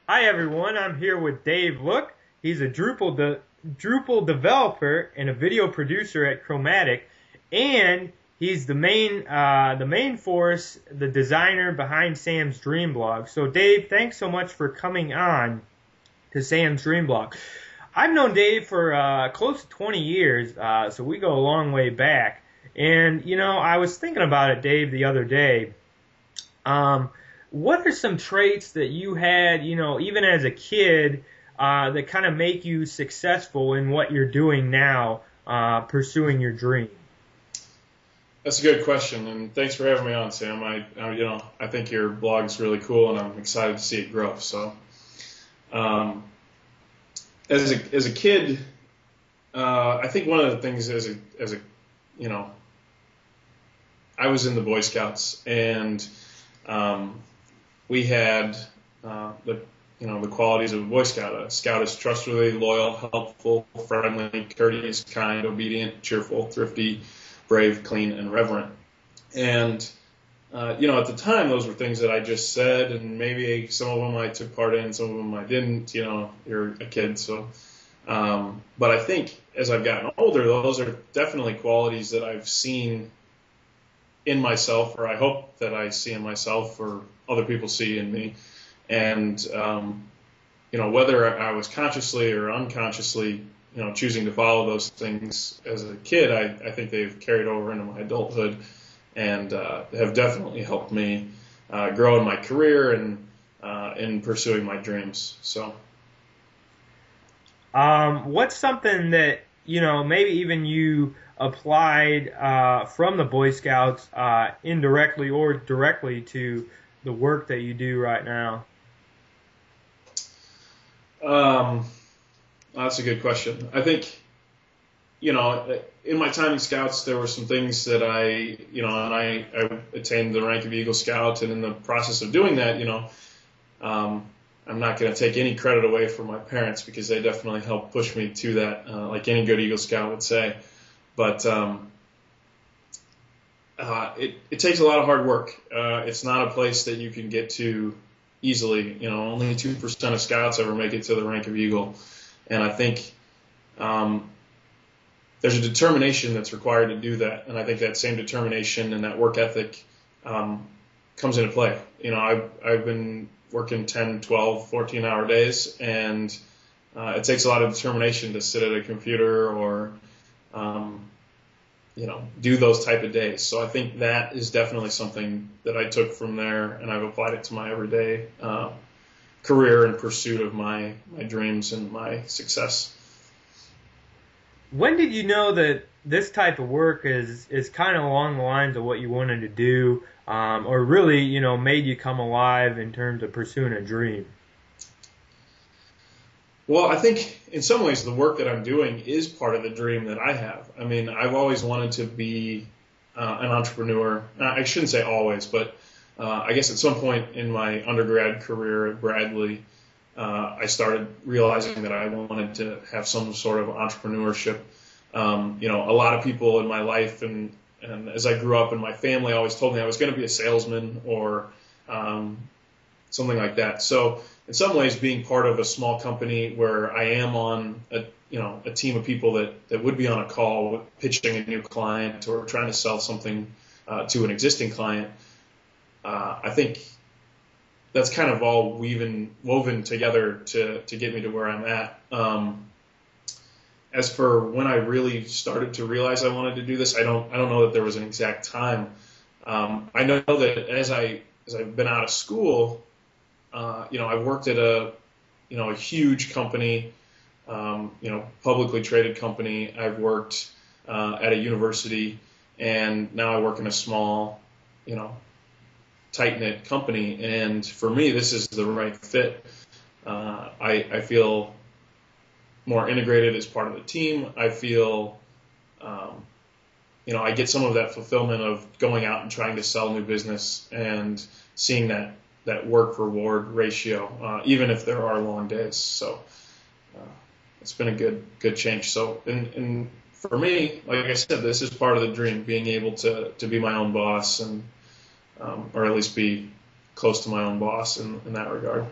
Hi everyone, I'm here with Dave Look. He's a Drupal developer and a video producer at Chromatic, and he's the main force, the designer behind Sam's Dream Blog. So Dave, thanks so much for coming on to Sam's Dream Blog. I've known Dave for close to 20 years, so we go a long way back. And I was thinking about it, Dave, the other day. What are some traits that you had, even as a kid, that kind of make you successful in what you're doing now, pursuing your dream? That's a good question, and thanks for having me on, Sam. I think your blog's really cool, and I'm excited to see it grow. So, um, as a kid, I think one of the things you know, I was in the Boy Scouts, and we had the qualities of a Boy Scout. A Scout is trustworthy, loyal, helpful, friendly, courteous, kind, obedient, cheerful, thrifty, brave, clean, and reverent. And at the time, those were things that I just said, and maybe some of them I took part in, some of them I didn't. You're a kid, so. But I think as I've gotten older, those are definitely qualities that I've seen in myself, or I hope that I see in myself, or other people see in me. And whether I was consciously or unconsciously, choosing to follow those things as a kid, I think they've carried over into my adulthood and have definitely helped me grow in my career and in pursuing my dreams. So, What's something that, maybe even you applied from the Boy Scouts indirectly or directly to the work that you do right now? um, that's a good question. I think, in my time in Scouts, there were some things that I attained the rank of Eagle Scout, and in the process of doing that, I'm not going to take any credit away from my parents because they definitely helped push me to that, like any good Eagle Scout would say. But it takes a lot of hard work. It's not a place that you can get to easily. Only 2% of Scouts ever make it to the rank of Eagle, and I think there's a determination that's required to do that, and I think that same determination and that work ethic comes into play. I've been working 10, 12, 14-hour days, and it takes a lot of determination to sit at a computer or do those type of days. So I think that is definitely something that I took from there, and I've applied it to my everyday career in pursuit of my dreams and my success. When did you know that this type of work is kind of along the lines of what you wanted to do, or really, made you come alive in terms of pursuing a dream? Well, I think in some ways the work that I'm doing is part of the dream that I have. I mean, I've always wanted to be an entrepreneur. I shouldn't say always, but I guess at some point in my undergrad career at Bradley, I started realizing that I wanted to have some sort of entrepreneurship. A lot of people in my life and as I grew up in my family always told me I was going to be a salesman or something like that. So in some ways, being part of a small company where I am on a team of people that would be on a call pitching a new client or trying to sell something to an existing client, I think that's kind of all woven together to get me to where I'm at. As for when I really started to realize I wanted to do this, I don't know that there was an exact time. I know that as I've been out of school, I've worked at a huge company, publicly traded company. I've worked at a university, and now I work in a small, tight-knit company. And for me, this is the right fit. I feel more integrated as part of the team. I feel, I get some of that fulfillment of going out and trying to sell new business and seeing that work reward ratio, even if there are long days. So it's been a good change. So and for me, like I said, this is part of the dream, being able to be my own boss and or at least be close to my own boss in that regard.